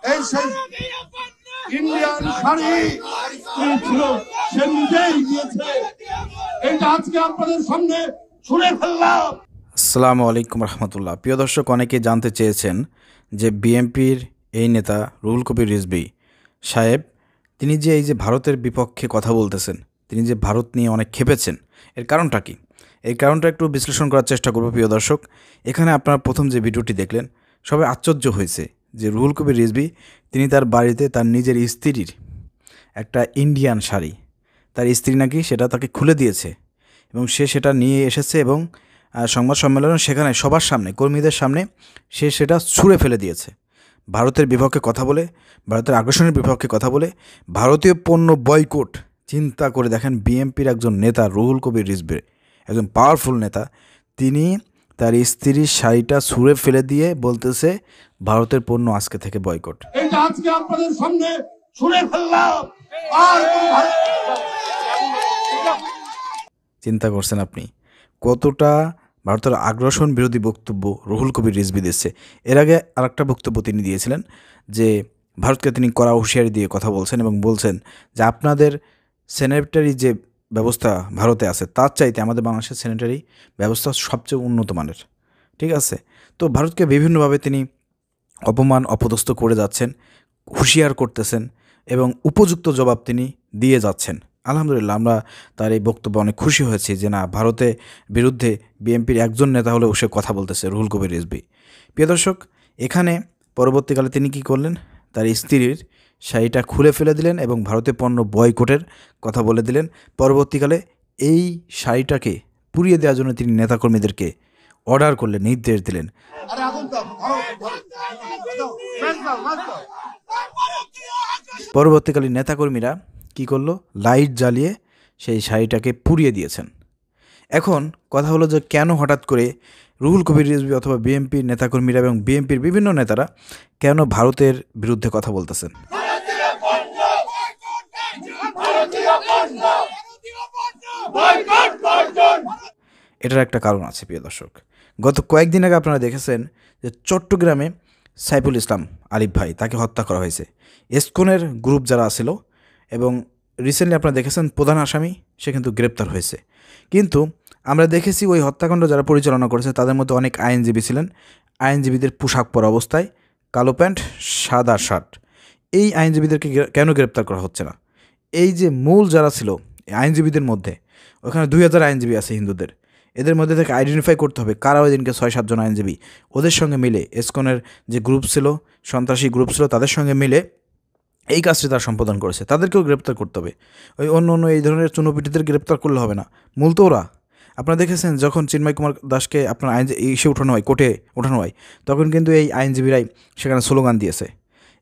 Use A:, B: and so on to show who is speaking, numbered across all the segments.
A: এই সেই ইন্ডিয়ান শাড়ি ছিল, সে নিজেই দিয়েছে। এটা আজকে আপনাদের সামনে ছুঁড়ে ফেললাম।
B: আসসালামু আলাইকুম রহমতুল্লাহ। প্রিয় দর্শক, অনেকেই জানতে চেয়েছেন যে বিএনপির এই নেতা রুহুল কবির রিজভী সাহেব, তিনি যে এই যে ভারতের বিপক্ষে কথা বলতেছেন, তিনি যে ভারত নিয়ে অনেক ক্ষেপেছেন, এর কারণটা কি? এই কারণটা একটু বিশ্লেষণ করার চেষ্টা করব। প্রিয় দর্শক, এখানে আপনারা প্রথম যে ভিডিওটি দেখলেন, সবাই আশ্চর্য হয়েছে যে রুহুল কবির রিজভী তিনি তার বাড়িতে তার নিজের স্ত্রীর একটা ইন্ডিয়ান শাড়ি, তার স্ত্রী নাকি সেটা তাকে খুলে দিয়েছে এবং সে সেটা নিয়ে এসেছে এবং সংবাদ সম্মেলনে সেখানে সবার সামনে, কর্মীদের সামনে সে সেটা ছুঁড়ে ফেলে দিয়েছে। ভারতের বিপক্ষে কথা বলে, ভারতের আগ্রাসনের বিপক্ষে কথা বলে, ভারতীয় পণ্য বয়কট। চিন্তা করে দেখেন, বিএনপির একজন নেতা রুহুল কবির রিজভী, একজন পাওয়ারফুল নেতা, তিনি তার স্ত্রীর শাড়িটা ছুঁড়ে ফেলে দিয়ে বলতেছে ভারতের পণ্য আজকে থেকে বয়কট।
A: এটা আজকে আপনাদের সামনে ছুঁড়ে ফেললাম। আর
B: চিন্তা করছেন আপনি কতটা ভারতের আগ্রাসন বিরোধী বক্তব্য রুহুল কবির রিজভী দিচ্ছে। এর আগে আরেকটা বক্তব্য তিনি দিয়েছিলেন যে ভারতকে তিনি কড়া হুঁশিয়ারি দিয়ে কথা বলছেন এবং বলছেন যে আপনাদের স্যানিটারি যে ব্যবস্থা ভারতে আছে তার চাইতে আমাদের বাংলাদেশের স্যানিটারি ব্যবস্থা সবচেয়ে উন্নত মানের। ঠিক আছে, তো ভারতকে বিভিন্নভাবে তিনি অপমান অপদস্থ করে যাচ্ছেন, হুঁশিয়ার করতেছেন এবং উপযুক্ত জবাব তিনি দিয়ে যাচ্ছেন। আলহামদুলিল্লাহ, আমরা তার এই বক্তব্যে অনেক খুশি হয়েছি যে না, ভারতে বিরুদ্ধে বিএনপির একজন নেতা হলেও সে কথা বলতেছে, রুহুল কবির রিজভী। প্রিয় দর্শক, এখানে পরবর্তীকালে তিনি কি করলেন, তার স্ত্রীর শাড়িটা খুলে ফেলে দিলেন এবং ভারতে পণ্য বয়কটের কথা বলে দিলেন। পরবর্তীকালে এই শাড়িটাকে পুড়িয়ে দেওয়ার জন্য তিনি নেতাকর্মীদেরকে অর্ডার করলেন, নির্দেশ দিলেন। পরবর্তীকালে নেতাকর্মীরা কি করলো, লাইট জ্বালিয়ে সেই শাড়িটাকে পুড়িয়ে দিয়েছেন। এখন কথা হলো যে কেন হঠাৎ করে রুহুল কবির রিজভী অথবা বিএনপির নেতাকর্মীরা এবং বিএনপির বিভিন্ন নেতারা কেন ভারতের বিরুদ্ধে কথা বলতেছেন? এটার একটা কারণ আছে প্রিয় দর্শক। গত কয়েকদিন আগে আপনারা দেখেছেন যে চট্টগ্রামে সাইফুল ইসলাম আলিফ ভাই, তাকে হত্যা করা হয়েছে। এসকনের গ্রুপ যারা ছিল এবং রিসেন্টলি আপনারা দেখেছেন প্রধান আসামি সে কিন্তু গ্রেপ্তার হয়েছে। কিন্তু আমরা দেখেছি ওই হত্যাকাণ্ড যারা পরিচালনা করেছে তাদের মধ্যে অনেক আইনজীবী ছিলেন। আইনজীবীদের পোশাক পরা অবস্থায় কালো প্যান্ট সাদা শার্ট, এই আইনজীবীদেরকে কেন গ্রেপ্তার করা হচ্ছে না? এই যে মূল যারা ছিল আইনজীবীদের মধ্যে, ওখানে 2000 আইনজীবী আছে হিন্দুদের, এদের মধ্যে থেকে আইডেন্টিফাই করতে হবে কারা ওই দিনকে 6-7 জন আইনজীবী ওদের সঙ্গে মিলে, এসকনের যে গ্রুপ ছিল, সন্ত্রাসী গ্রুপ ছিল, তাদের সঙ্গে মিলে এই কাজটি তারা সম্পাদন করেছে, তাদেরকেও গ্রেপ্তার করতে হবে। ওই অন্য অন্য এই ধরনের চুনোপিটিদের গ্রেপ্তার করলে হবে না, মূল তো ওরা। আপনারা দেখেছেন যখন চিন্ময় কুমার দাসকে আপনার ইসে উঠানো হয়, কোর্টে ওঠানো হয়, তখন কিন্তু এই আইনজীবীরাই সেখানে স্লোগান দিয়েছে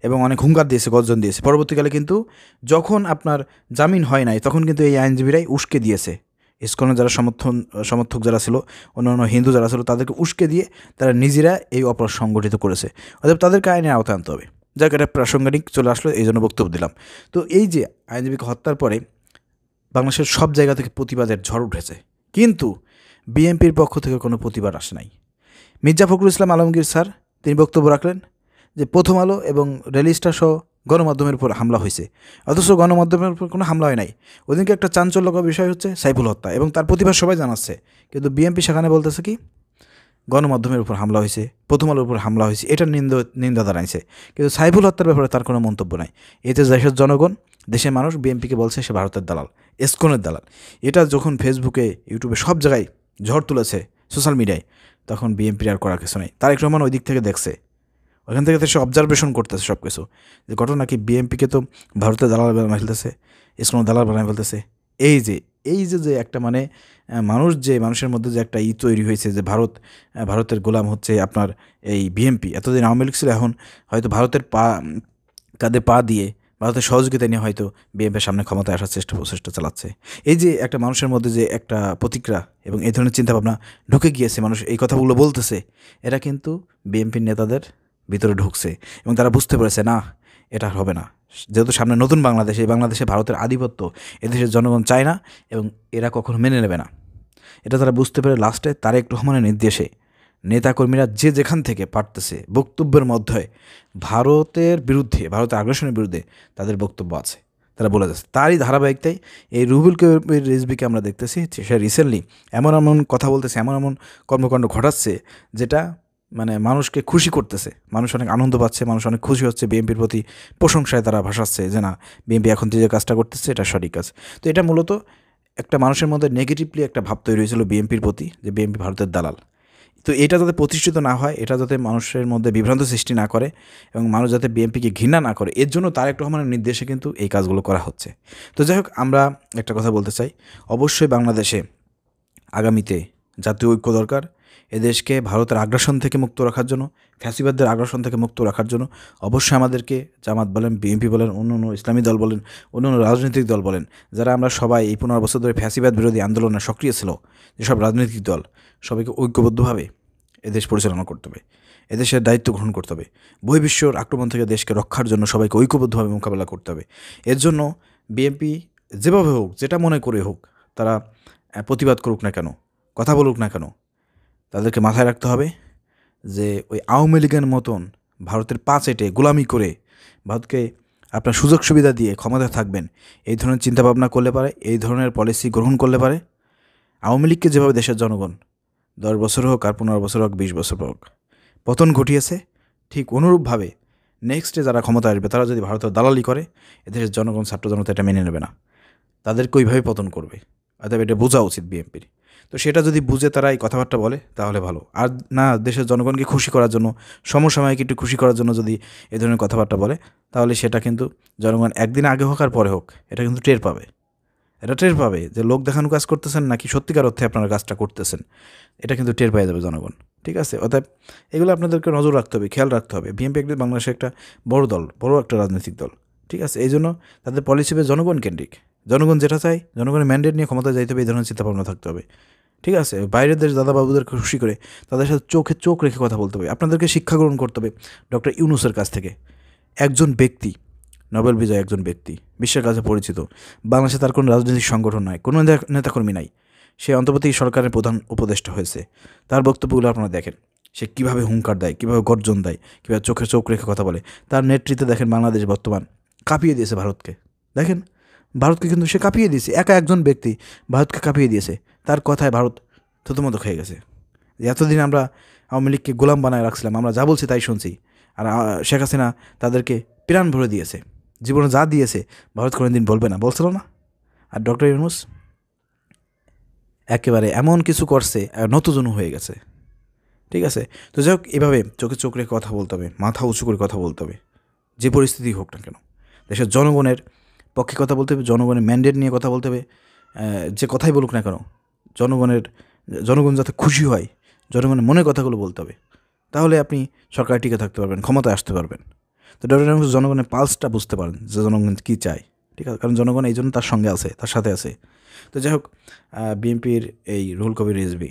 B: এবং অনেক হুঙ্কার দিয়েছে, গর্জন দিয়েছে। পরবর্তীকালে কিন্তু যখন আপনার জামিন হয় নাই, তখন কিন্তু এই আইনজীবীরাই উস্কে দিয়েছে ইসকনের যারা সমর্থক যারা ছিল, অন্যান্য হিন্দু যারা ছিল, তাদেরকে উস্কে দিয়ে তারা নিজেরা এই অপরাধ সংগঠিত করেছে। অতএব তাদেরকে আইনের আওতায় আনতে হবে। যাক, এটা প্রাসঙ্গিক চলে আসলো, এই জন্য বক্তব্য দিলাম। তো এই যে আইনজীবীকে হত্যার পরে বাংলাদেশের সব জায়গা থেকে প্রতিবাদের ঝড় উঠেছে, কিন্তু বিএনপির পক্ষ থেকে কোনো প্রতিবাদ আসে নাই। মির্জা ফখরুল ইসলাম আলমগীর স্যার তিনি বক্তব্য রাখলেন যে প্রথম আলো এবং ডেইলি স্টার সহ গণমাধ্যমের উপর হামলা হয়েছে, অথচ গণমাধ্যমের উপর কোনো হামলা হয় নাই। ওদিনকে একটা চাঞ্চল্যকর বিষয় হচ্ছে সাইফুল হত্যা, এবং তার প্রতিবাদ সবাই জানাচ্ছে, কিন্তু বিএনপি সেখানে বলতেছে কি গণমাধ্যমের উপর হামলা হয়েছে, প্রথম আলোর উপর হামলা হয়েছে, এটার নিন্দা জানাইছে, কিন্তু সাইফুল হত্যার ব্যাপারে তার কোনো মন্তব্য নাই। এতে দেশের জনগণ, দেশের মানুষ বিএনপিকে বলছে সে ভারতের দালাল, এসকনের দালাল। এটা যখন ফেসবুকে, ইউটিউবে সব জায়গায় ঝড় তুলেছে, সোশ্যাল মিডিয়ায়, তখন বিএনপির আর করার কিছু নেই। তারেক রহমান ওই দিক থেকে দেখছে, ওখান থেকে সে অবজারভেশন করতেছে সব কিছু, যে ঘটনা কি বিএনপিকে তো ভারতের দালাল বানায় ফেলতেছে, এসকনের দালাল বানায় ফেলতেছে। এই যে একটা মানে মানুষের মধ্যে যে একটা তৈরি হয়েছে যে ভারতের গোলাম হচ্ছে আপনার এই বিএনপি। এতদিন আওয়ামী লীগ ছিল, এখন হয়তো ভারতের কাঁধে পা দিয়ে ভারতের সহযোগিতা নিয়ে হয়তো বিএনপির সামনে ক্ষমতায় আসার প্রচেষ্টা চালাচ্ছে। এই যে একটা মানুষের মধ্যে যে একটা প্রতিক্রিয়া এবং এই ধরনের চিন্তাভাবনা ঢুকে গিয়েছে, মানুষ এই কথাগুলো বলতেছে, এরা কিন্তু বিএনপির নেতাদের ভিতরে ঢুকছে এবং তারা বুঝতে পেরেছে না, এটা হবে না। যেহেতু সামনে নতুন বাংলাদেশ, এই বাংলাদেশে ভারতের আধিপত্য এদেশের জনগণ চায় না এবং এরা কখনো মেনে নেবে না। এটা তারা বুঝতে পেরে লাস্টে তারেক রহমানের নির্দেশে নেতাকর্মীরা যে যেখান থেকে পারতেছে বক্তব্যের মধ্যে ভারতের বিরুদ্ধে, ভারতের আগ্রাসনের বিরুদ্ধে তাদের বক্তব্য আছে, তারা বলে যাচ্ছে। তারই ধারাবাহিকতায় এই রুহুল কবির রিজভীকে আমরা দেখতেছি সে রিসেন্টলি এমন এমন কথা বলতেছে, এমন এমন কর্মকাণ্ড ঘটাচ্ছে যেটা মানে মানুষকে খুশি করতেছে, মানুষ অনেক আনন্দ পাচ্ছে, মানুষ অনেক খুশি হচ্ছে, বিএনপির প্রতি প্রশংসায় তারা ভাসাচ্ছে যে না, বিএনপি এখন যে কাজটা করতেছে এটা সঠিক কাজ। তো এটা মূলত একটা মানুষের মধ্যে নেগেটিভলি একটা ভাব তৈরি হয়েছিল বিএনপির প্রতি, যে বিএনপি ভারতের দালাল। তো এটা যাতে প্রতিষ্ঠিত না হয়, এটা যাতে মানুষের মধ্যে বিভ্রান্ত সৃষ্টি না করে এবং মানুষ যাতে বিএনপিকে ঘৃণা না করে, এর জন্য তারেক রহমানের নির্দেশে কিন্তু এই কাজগুলো করা হচ্ছে। তো যাই হোক, আমরা একটা কথা বলতে চাই, অবশ্যই বাংলাদেশে আগামীতে জাতীয় ঐক্য দরকার। এদেশকে ভারতের আগ্রাসন থেকে মুক্ত রাখার জন্য, ফ্যাসিবাদদের আগ্রাসন থেকে মুক্ত রাখার জন্য অবশ্যই আমাদেরকে, জামাত বলেন, বিএনপি বলেন, অন্য অন্য ইসলামী দল বলেন, অন্য অন্য রাজনৈতিক দল বলেন, যারা আমরা সবাই এই 15 বছর ধরে ফ্যাসিবাদ বিরোধী আন্দোলনে সক্রিয় ছিল, যেসব রাজনৈতিক দল, সবাইকে ঐক্যবদ্ধভাবে এদেশ পরিচালনা করতে হবে, এদেশের দায়িত্ব গ্রহণ করতে হবে। বহির্বিশ্বর আক্রমণ থেকে দেশকে রক্ষার জন্য সবাইকে ঐক্যবদ্ধভাবে মোকাবেলা করতে হবে। এর জন্য বিএনপি যেভাবে হোক, যেটা মনে করে হোক, তারা প্রতিবাদ করুক না কেন, কথা বলুক না কেন, তাদেরকে মাথায় রাখতে হবে যে ওই আওয়ামী লীগের মতন ভারতের পা চেটে গোলামি করে ভারতকে আপনার সুযোগ সুবিধা দিয়ে ক্ষমতা থাকবেন, এই ধরনের চিন্তাভাবনা করলে পারে, এই ধরনের পলিসি গ্রহণ করলে পারে, আওয়ামী লীগকে যেভাবে দেশের জনগণ 10 বছর হোক আর 15 বছর হোক, 20 বছর হোক পতন ঘটিয়েছে, ঠিক অনুরূপভাবে নেক্সটে যারা ক্ষমতা আসবে তারা যদি ভারতের দালালি করে, এদেশের জনগণ, ছাত্র জনতা এটা মেনে নেবে না, তাদেরকে ওইভাবে পতন করবে। অতএব এটা বোঝা উচিত বিএনপির। তো সেটা যদি বুঝে তারা এই কথাবার্তা বলে তাহলে ভালো, আর না দেশের জনগণকে খুশি করার জন্য, সমসাময়িক একটু খুশি করার জন্য যদি এই ধরনের কথাবার্তা বলে, তাহলে সেটা কিন্তু জনগণ একদিন আগে হোক আর পরে হোক এটা কিন্তু টের পাবে। এটা টের পাবে যে লোক দেখানো কাজ করতেছেন নাকি সত্যিকার অর্থে আপনারা কাজটা করতেছেন, এটা কিন্তু টের পেয়ে যাবে জনগণ। ঠিক আছে, অতএব এগুলো আপনাদেরকে নজর রাখতে হবে, খেয়াল রাখতে হবে। বিএনপি একদিন বাংলাদেশের একটা বড় দল, বড় একটা রাজনৈতিক দল। ঠিক আছে, এই জন্য তাদের পলিসি হবে জনগণ কেন্দ্রিক। জনগণ যেটা চায়, জনগণের ম্যান্ডেট নিয়ে ক্ষমতা যাইতে হবে, এই ধরনের চিন্তাভাবনা থাকতে হবে। ঠিক আছে, বাইরের দেশ দাদাবাবুদেরকে খুশি করে তাদের সাথে চোখে চোখ রেখে কথা বলতে হবে। আপনাদেরকে শিক্ষা গ্রহণ করতে হবে ডক্টর ইউনূসের কাছ থেকে, একজন ব্যক্তি, নোবেল বিজয়ী একজন ব্যক্তি, বিশ্বের কাছে পরিচিত। বাংলাদেশে তার কোনো রাজনৈতিক সংগঠন নাই, কোনো নেতাকর্মী নাই, সে অন্তর্বর্তী সরকারের প্রধান উপদেষ্টা হয়েছে। তার বক্তব্যগুলো আপনারা দেখেন, সে কীভাবে হুঙ্কার দেয়, কীভাবে গর্জন দেয়, কীভাবে চোখে চোখ রেখে কথা বলে। তার নেতৃত্বে দেখেন বাংলাদেশ বর্তমান কাঁপিয়ে দিয়েছে ভারতকে। দেখেন, ভারতকে কিন্তু সে কাঁপিয়ে দিয়েছে, একা একজন ব্যক্তি ভারতকে কাঁপিয়ে দিয়েছে। তার কথায় ভারত থতমত খেয়ে গেছে। এতদিন আমরা আওয়ামী লীগকে গোলাম বানায় রাখছিলাম, আমরা যা বলছি তাই শুনছি, আর শেখ হাসিনা তাদেরকে প্রাণ ভরে দিয়েছে, জীবনে যা দিয়েছে ভারত কোনো দিন বলবে না, বলছিল না। আর ডক্টর ইউনূস একেবারে এমন কিছু করছে, নতজন হয়ে গেছে। ঠিক আছে, তো যাই হোক, এভাবে চোখে চোখ রেখে কথা বলতে হবে, মাথা উঁচু করে কথা বলতে হবে, যে পরিস্থিতি হোক না কেন। দেশের জনগণের পক্ষে কথা বলতে হবে, জনগণের ম্যান্ডেট নিয়ে কথা বলতে হবে। যে কথাই বলুক না কেন, জনগণ যাতে খুশি হয়, জনগণের মনের কথাগুলো বলতে হবে, তাহলে আপনি সরকারে টিকে থাকতে পারবেন, ক্ষমতায় আসতে পারবেন। তো ডক্টর ইউনূস জনগণের পালসটা বুঝতে পারেন যে জনগণ কী চায়। ঠিক আছে, কারণ জনগণ এই জন্য তার সঙ্গে আছে, তার সাথে আছে। তো যাই হোক, বিএনপির এই রুহুল কবির রিজভী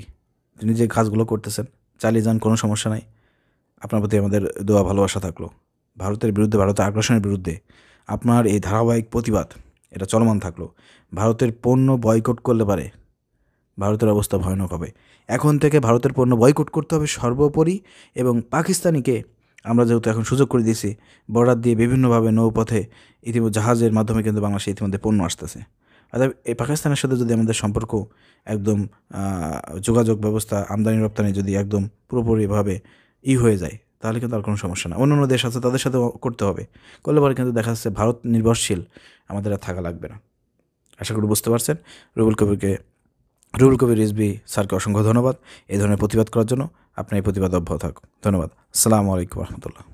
B: তিনি যে কাজগুলো করতেছেন চালিয়ে যান, কোনো সমস্যা নাই। আপনার প্রতি আমাদের দোয়া ভালোবাসা থাকলো। ভারতের বিরুদ্ধে, ভারতের আগ্রাসনের বিরুদ্ধে আপনার এই ধারাবাহিক প্রতিবাদ এটা চলমান থাকলো। ভারতের পণ্য বয়কট করলে পারে ভারতের অবস্থা ভয়ানক হবে। এখন থেকে ভারতের পণ্য বয়কট করতে হবে সর্বোপরি, এবং পাকিস্তানিকে আমরা যেহেতু এখন সুযোগ করে দিয়েছি, বর্ডার দিয়ে বিভিন্নভাবে নৌপথে ইতিমধ্যে জাহাজের মাধ্যমে কিন্তু বাংলাদেশে ইতিমধ্যে পণ্য আসতেছে। অর্থাৎ এই পাকিস্তানের সাথে যদি আমাদের সম্পর্ক একদম যোগাযোগ ব্যবস্থা, আমদানি রপ্তানি যদি একদম পুরোপুরিভাবে হয়ে যায়, তাহলে কিন্তু আর কোনো সমস্যা না। অন্য অন্য দেশ আছে, তাদের সাথে করতে হবে, করলে পরে কিন্তু দেখা যাচ্ছে ভারত নির্ভরশীল আমাদের আর থাকা লাগবে না। আশা করি বুঝতে পারছেন। রুহুল কবির রিজভী স্যারকে অসংখ্য ধন্যবাদ এই ধরনের প্রতিবাদ করার জন্য। আপনি এই প্রতিবাদ অব্যাহত থাকুন। ধন্যবাদ। আসসালামু আলাইকুম রহমতুল্লাহ।